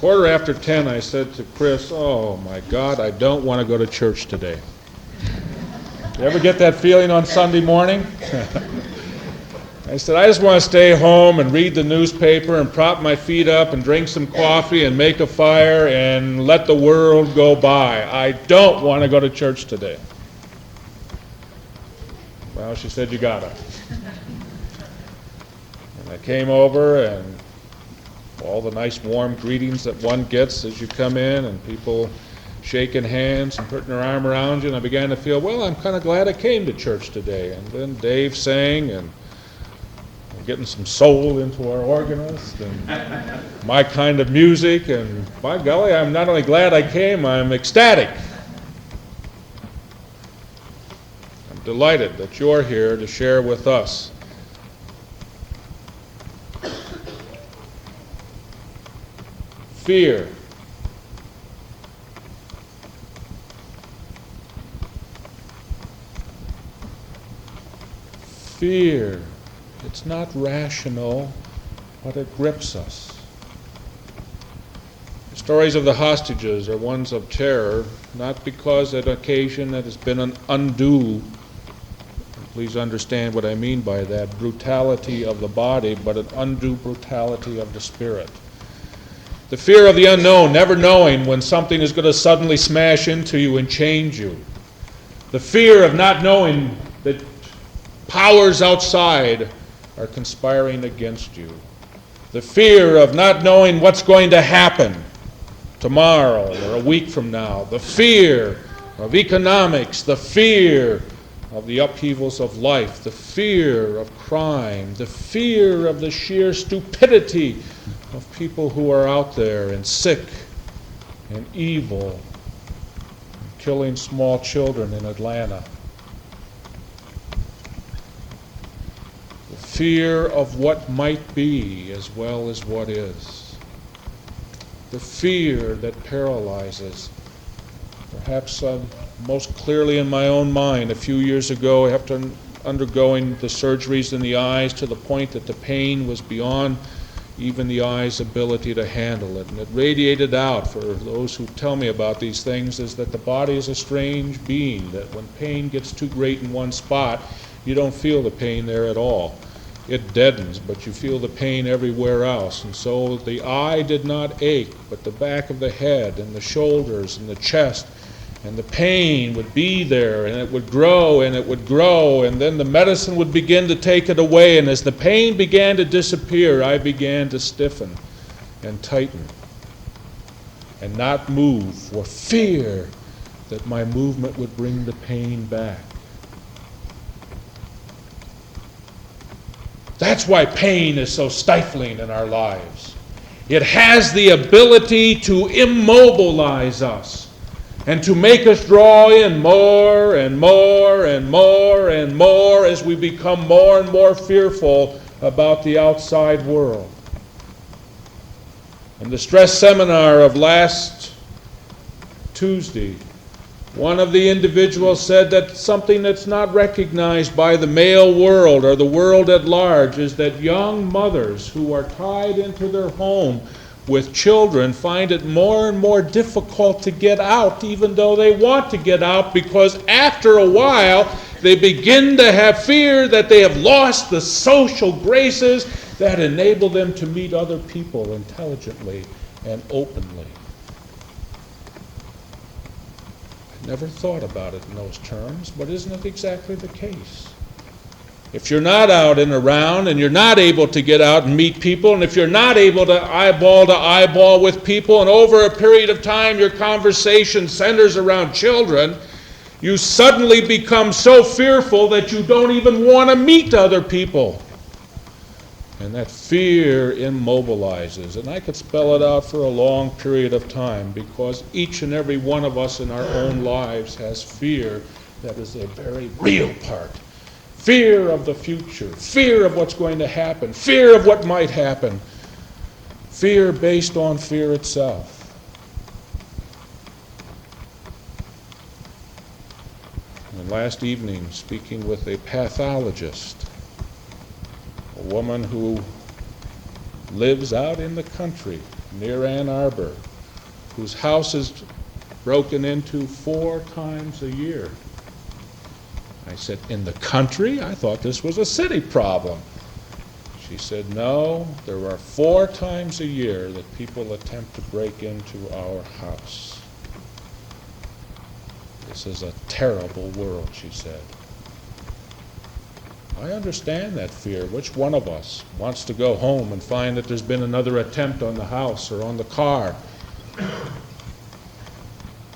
10:15, I said to Chris, "Oh my God, I don't want to go to church today." You ever get that feeling on Sunday morning? I said, "I just want to stay home and read the newspaper and prop my feet up and drink some coffee and make a fire and let the world go by. I don't want to go to church today." Well, she said, "You gotta." And I came over, and all the nice warm greetings that one gets as you come in, and people shaking hands and putting their arm around you, and I began to feel, well, I'm kind of glad I came to church today. And then Dave sang, and getting some soul into our organist, and my kind of music, and by golly, I'm not only glad I came, I'm ecstatic. I'm delighted that you're here to share with us. Fear. Fear. It's not rational, but it grips us. The stories of the hostages are ones of terror, not because at occasion it has been an undue, please understand what I mean by that, brutality of the body, but an undue brutality of the spirit. The fear of the unknown, never knowing when something is going to suddenly smash into you and change you. The fear of not knowing that powers outside are conspiring against you. The fear of not knowing what's going to happen tomorrow or a week from now. The fear of economics. The fear of the upheavals of life. The fear of crime. The fear of the sheer stupidity of people who are out there and sick and evil, killing small children in Atlanta. Fear of what might be as well as what is. The fear that paralyzes. Perhaps most clearly in my own mind, a few years ago, after undergoing the surgeries in the eyes to the point that the pain was beyond even the eye's ability to handle it. And it radiated out for those who tell me about these things is that the body is a strange being, that when pain gets too great in one spot, you don't feel the pain there at all. It deadens, but you feel the pain everywhere else. And so the eye did not ache, but the back of the head and the shoulders and the chest, and the pain would be there, and it would grow, and it would grow, and then the medicine would begin to take it away. And as the pain began to disappear, I began to stiffen and tighten and not move for fear that my movement would bring the pain back. That's why pain is so stifling in our lives. It has the ability to immobilize us and to make us draw in more and more and more and more as we become more and more fearful about the outside world. In the stress seminar of last Tuesday, one of the individuals said that something that's not recognized by the male world or the world at large is that young mothers who are tied into their home with children find it more and more difficult to get out, even though they want to get out, because after a while they begin to have fear that they have lost the social graces that enable them to meet other people intelligently and openly. Never thought about it in those terms, but isn't it exactly the case? If you're not out and around, and you're not able to get out and meet people, and if you're not able to eyeball with people, and over a period of time your conversation centers around children, you suddenly become so fearful that you don't even want to meet other people. And that fear immobilizes. And I could spell it out for a long period of time, because each and every one of us in our own lives has fear that is a very real part. Fear of the future, fear of what's going to happen, fear of what might happen, fear based on fear itself. And last evening, speaking with a pathologist, a woman who lives out in the country near Ann Arbor, whose house is broken into 4 times a year. I said, in the country? I thought this was a city problem. She said, no, there are 4 times a year that people attempt to break into our house. This is a terrible world, she said. I understand that fear. Which one of us wants to go home and find that there's been another attempt on the house or on the car?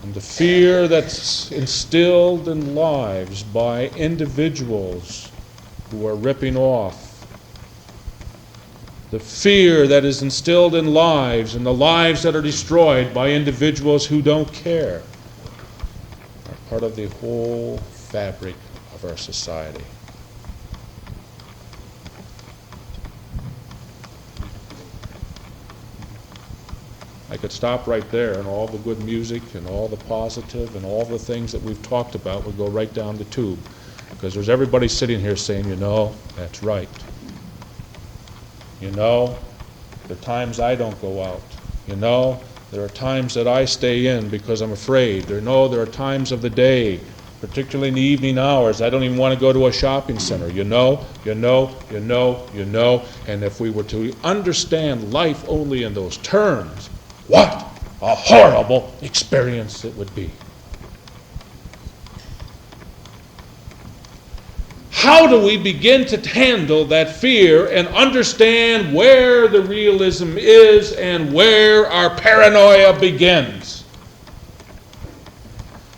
And the fear that's instilled in lives by individuals who are ripping off. The fear that is instilled in lives and the lives that are destroyed by individuals who don't care are part of the whole fabric of our society. I could stop right there, and all the good music and all the positive and all the things that we've talked about would go right down the tube. Because there's everybody sitting here saying, you know, that's right. You know, there are times I don't go out. You know, there are times that I stay in because I'm afraid. There are times of the day, particularly in the evening hours, I don't even want to go to a shopping center. You know. And if we were to understand life only in those terms, what a horrible experience it would be. How do we begin to handle that fear and understand where the realism is and where our paranoia begins?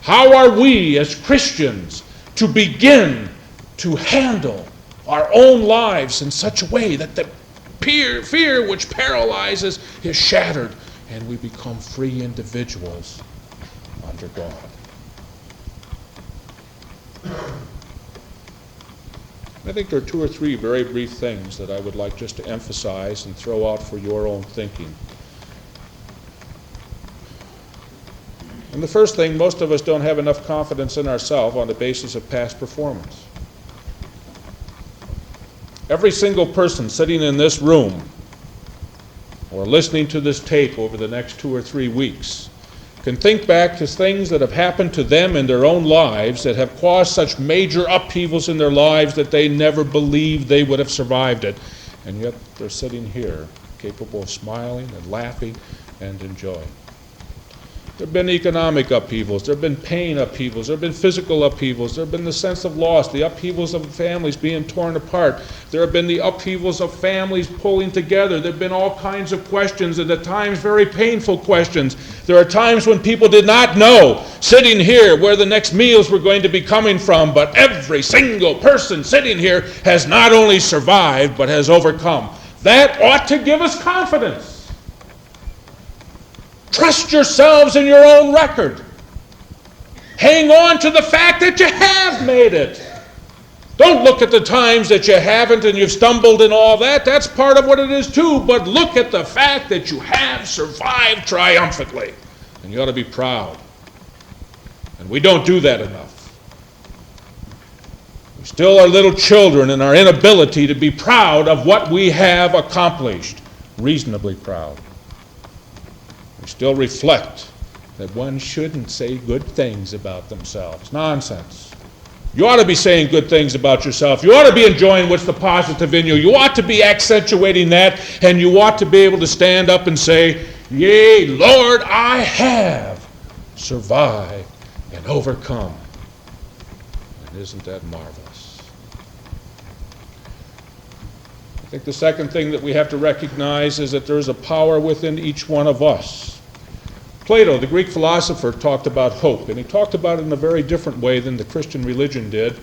How are we as Christians to begin to handle our own lives in such a way that the fear which paralyzes is shattered and we become free individuals under God? I think there are 2 or 3 very brief things that I would like just to emphasize and throw out for your own thinking. And the first thing, most of us don't have enough confidence in ourselves on the basis of past performance. Every single person sitting in this room or listening to this tape over the next 2 or 3 weeks can think back to things that have happened to them in their own lives that have caused such major upheavals in their lives that they never believed they would have survived it. And yet they're sitting here, capable of smiling and laughing and enjoying. There have been economic upheavals, there have been pain upheavals, there have been physical upheavals, there have been the sense of loss, the upheavals of families being torn apart, there have been the upheavals of families pulling together, there have been all kinds of questions, and at times very painful questions. There are times when people did not know, sitting here, where the next meals were going to be coming from, but every single person sitting here has not only survived, but has overcome. That ought to give us confidence. Trust yourselves in your own record. Hang on to the fact that you have made it. Don't look at the times that you haven't and you've stumbled and all that. That's part of what it is too. But look at the fact that you have survived triumphantly. And you ought to be proud. And we don't do that enough. We still are little children in our inability to be proud of what we have accomplished. Reasonably proud. We still reflect that one shouldn't say good things about themselves. Nonsense. You ought to be saying good things about yourself. You ought to be enjoying what's the positive in you. You ought to be accentuating that, and you ought to be able to stand up and say, "Yea, Lord, I have survived and overcome." And isn't that marvelous? I think the second thing that we have to recognize is that there is a power within each one of us. Plato, the Greek philosopher, talked about hope, and he talked about it in a very different way than the Christian religion did.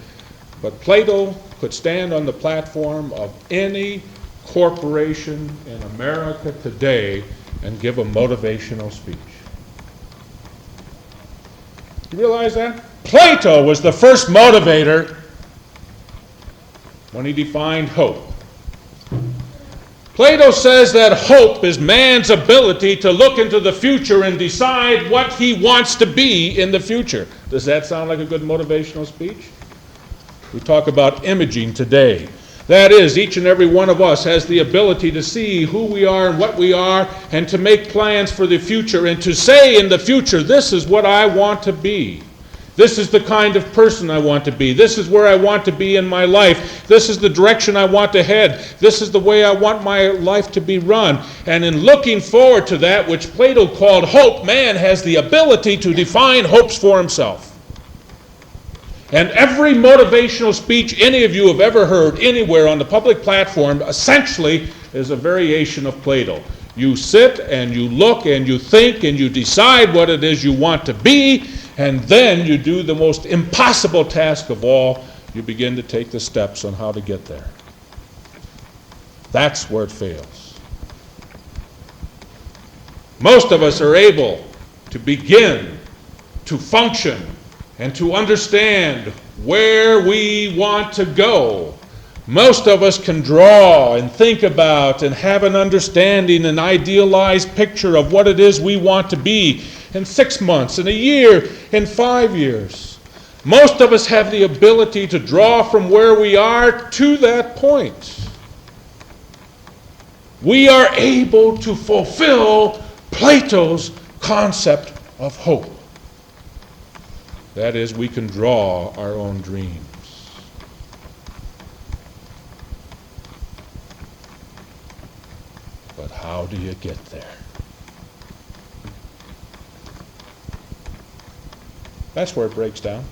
But Plato could stand on the platform of any corporation in America today and give a motivational speech. You realize that? Plato was the first motivator when he defined hope. Plato says that hope is man's ability to look into the future and decide what he wants to be in the future. Does that sound like a good motivational speech? We talk about imaging today. That is, each and every one of us has the ability to see who we are and what we are, and to make plans for the future, and to say in the future, this is what I want to be. This is the kind of person I want to be. This is where I want to be in my life. This is the direction I want to head. This is the way I want my life to be run. And in looking forward to that, which Plato called hope, man has the ability to define hopes for himself. And every motivational speech any of you have ever heard anywhere on the public platform essentially is a variation of Plato. You sit and you look and you think and you decide what it is you want to be, and then you do the most impossible task of all. You begin to take the steps on how to get there. That's where it fails. Most of us are able to begin to function and to understand where we want to go. Most of us can draw and think about and have an understanding, an idealized picture of what it is we want to be in 6 months, in a year, in 5 years. Most of us have the ability to draw from where we are to that point. We are able to fulfill Plato's concept of hope. That is, we can draw our own dreams. But how do you get there? That's where it breaks down.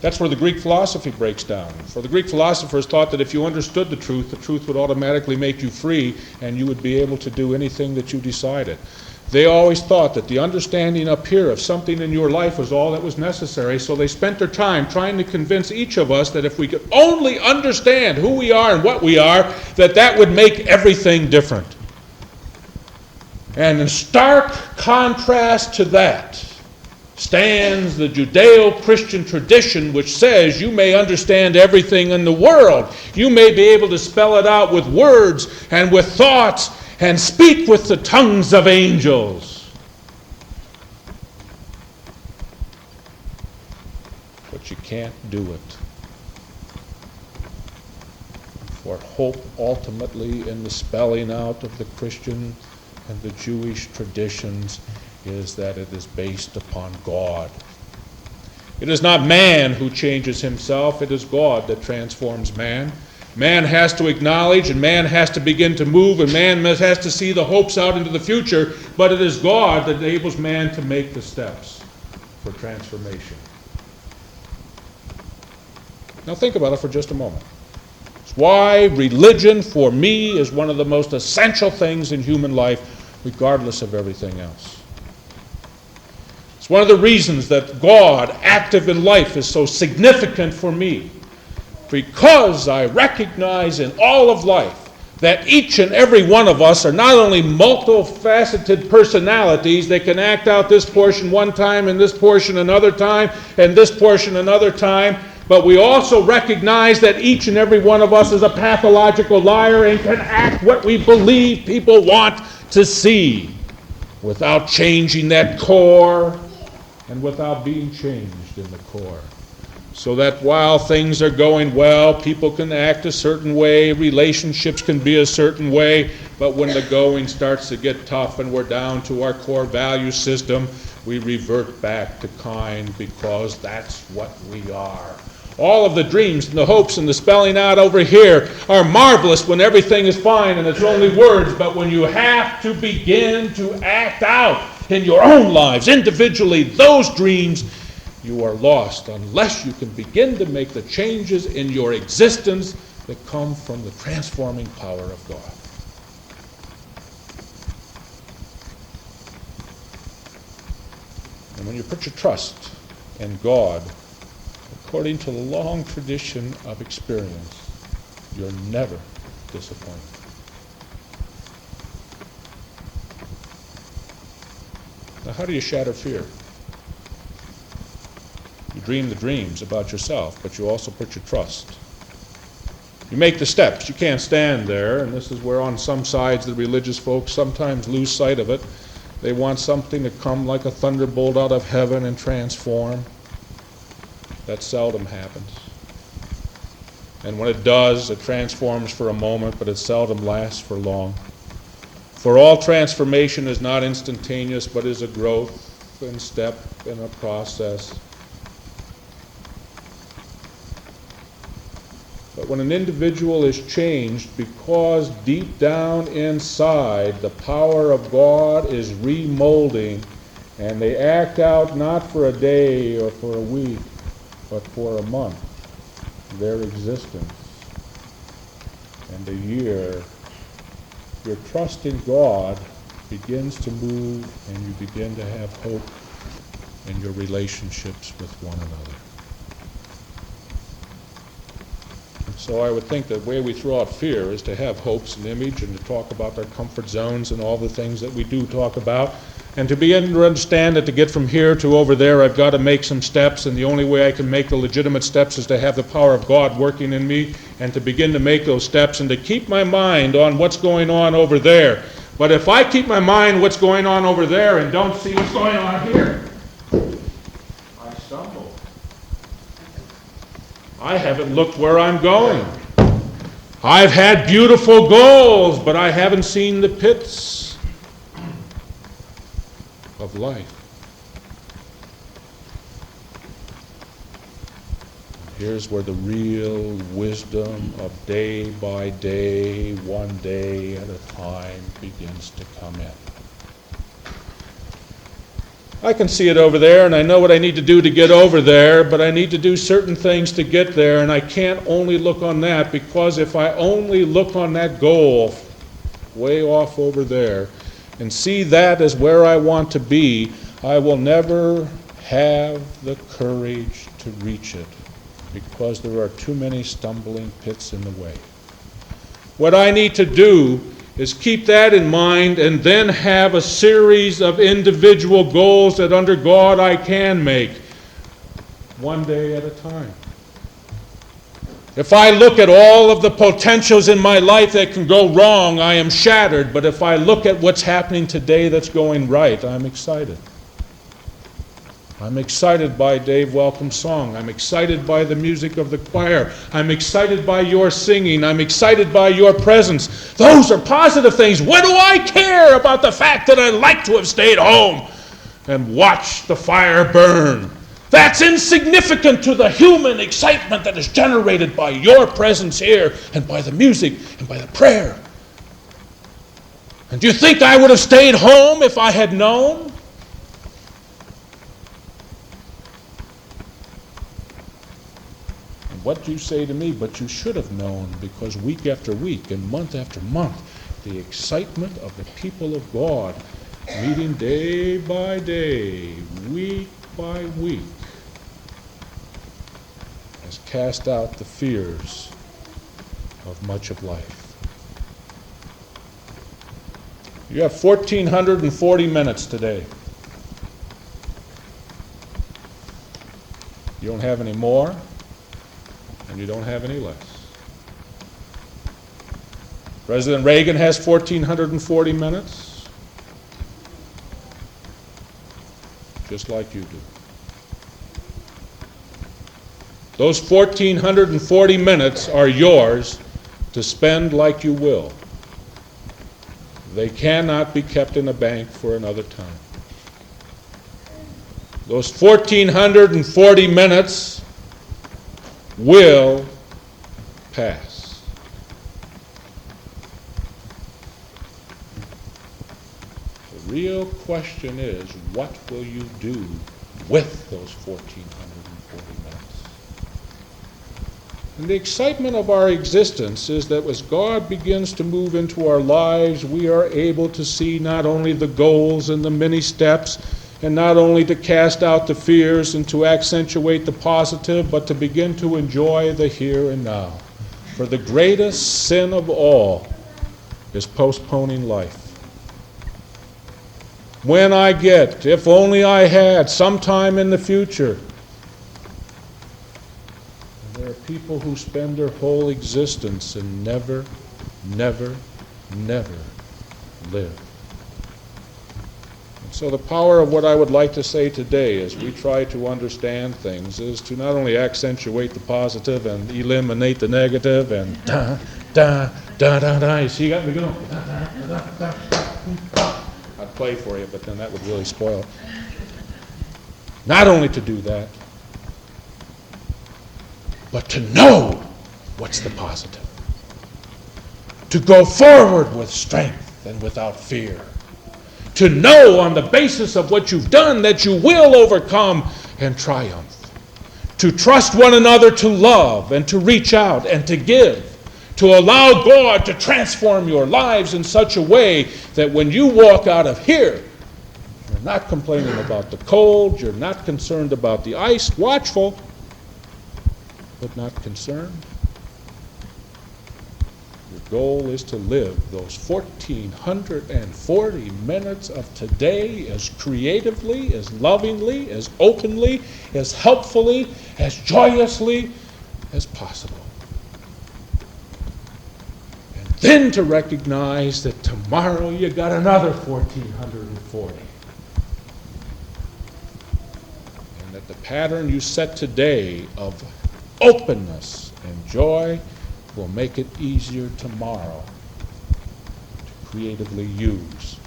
That's where the Greek philosophy breaks down. For the Greek philosophers thought that if you understood the truth would automatically make you free, and you would be able to do anything that you decided. They always thought that the understanding up here of something in your life was all that was necessary, so they spent their time trying to convince each of us that if we could only understand who we are and what we are, that would make everything different. And in stark contrast to that stands the Judeo-Christian tradition, which says you may understand everything in the world. You may be able to spell it out with words and with thoughts and speak with the tongues of angels. But you can't do it. For hope ultimately in the spelling out of the Christian and the Jewish traditions is that it is based upon God. It is not man who changes himself, it is God that transforms man. Man has to acknowledge, and man has to begin to move, and man has to see the hopes out into the future, but it is God that enables man to make the steps for transformation. Now think about it for just a moment. It's why religion for me is one of the most essential things in human life, regardless of everything else. It's one of the reasons that God, active in life, is so significant for me. Because I recognize in all of life that each and every one of us are not only multifaceted personalities, they can act out this portion one time and this portion another time and this portion another time, but we also recognize that each and every one of us is a pathological liar and can act what we believe people want to see without changing that core and without being changed in the core. So that while things are going well, people can act a certain way, relationships can be a certain way, but when the going starts to get tough and we're down to our core value system, we revert back to kind because that's what we are. All of the dreams and the hopes and the spelling out over here are marvelous when everything is fine and it's only words, but when you have to begin to act out in your own lives, individually, those dreams, you are lost unless you can begin to make the changes in your existence that come from the transforming power of God. And when you put your trust in God, according to the long tradition of experience, you're never disappointed. Now, how do you shatter fear? You dream the dreams about yourself, but you also put your trust. You make the steps. You can't stand there, and this is where on some sides the religious folks sometimes lose sight of it. They want something to come like a thunderbolt out of heaven and transform. That seldom happens. And when it does, it transforms for a moment, but it seldom lasts for long. For all transformation is not instantaneous, but is a growth and step in a process. But when an individual is changed, because deep down inside the power of God is remolding, and they act out not for a day or for a week, but for a month, their existence and a year, your trust in God begins to move, and you begin to have hope in your relationships with one another. So I would think the way we throw out fear is to have hopes and image and to talk about our comfort zones and all the things that we do talk about, and to begin to understand that to get from here to over there, I've got to make some steps, and the only way I can make the legitimate steps is to have the power of God working in me and to begin to make those steps and to keep my mind on what's going on over there. But if I keep my mind what's going on over there and don't see what's going on here, I stumble. I haven't looked where I'm going. I've had beautiful goals, but I haven't seen the pits of life. Here's where the real wisdom of day by day, one day at a time, begins to come in. I can see it over there, and I know what I need to do to get over there, but I need to do certain things to get there, and I can't only look on that, because if I only look on that goal way off over there and see that as where I want to be, I will never have the courage to reach it, because there are too many stumbling pits in the way. What I need to do is keep that in mind and then have a series of individual goals that under God I can make, one day at a time. If I look at all of the potentials in my life that can go wrong, I am shattered. But if I look at what's happening today that's going right, I'm excited. I'm excited by Dave Welcome's song. I'm excited by the music of the choir. I'm excited by your singing. I'm excited by your presence. Those are positive things. What do I care about the fact that I'd like to have stayed home and watched the fire burn? That's insignificant to the human excitement that is generated by your presence here and by the music and by the prayer. And do you think I would have stayed home if I had known? What you say to me, but you should have known, because week after week and month after month, the excitement of the people of God, meeting day by day, week by week, has cast out the fears of much of life. You have 1,440 minutes today. You don't have any more, and you don't have any less. President Reagan has 1,440 minutes, just like you do. Those 1,440 minutes are yours to spend like you will. They cannot be kept in a bank for another time. Those 1,440 minutes will pass. The real question is, what will you do with those 1,440 minutes? And the excitement of our existence is that as God begins to move into our lives, we are able to see not only the goals and the many steps, and not only to cast out the fears and to accentuate the positive, but to begin to enjoy the here and now. For the greatest sin of all is postponing life. When I get, if only I had, sometime in the future. And there are people who spend their whole existence and never, never, never live. So the power of what I would like to say today as we try to understand things is to not only accentuate the positive and eliminate the negative and da, da, da, da, da. You see, you got me going. Da, da, da, da, da. I'd play for you, but then that would really spoil it. Not only to do that, but to know what's the positive. To go forward with strength and without fear. To know on the basis of what you've done that you will overcome and triumph. To trust one another to love and to reach out and to give. To allow God to transform your lives in such a way that when you walk out of here, you're not complaining about the cold, you're not concerned about the ice, watchful, but not concerned. Your goal is to live those 1,440 minutes of today as creatively, as lovingly, as openly, as helpfully, as joyously as possible. And then to recognize that tomorrow you got another 1,440. And that the pattern you set today of openness and joy will make it easier tomorrow to creatively use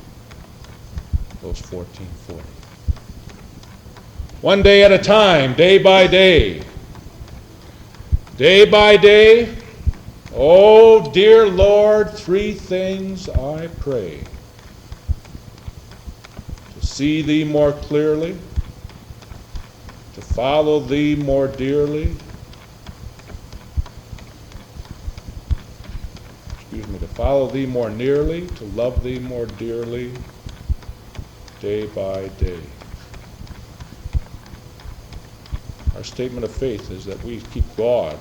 those 1,440. One day at a time, day by day. Day by day, oh dear Lord, 3 things I pray. To see Thee more clearly, to follow Thee more dearly, to follow Thee more nearly, to love Thee more dearly, day by day. Our statement of faith is that we keep God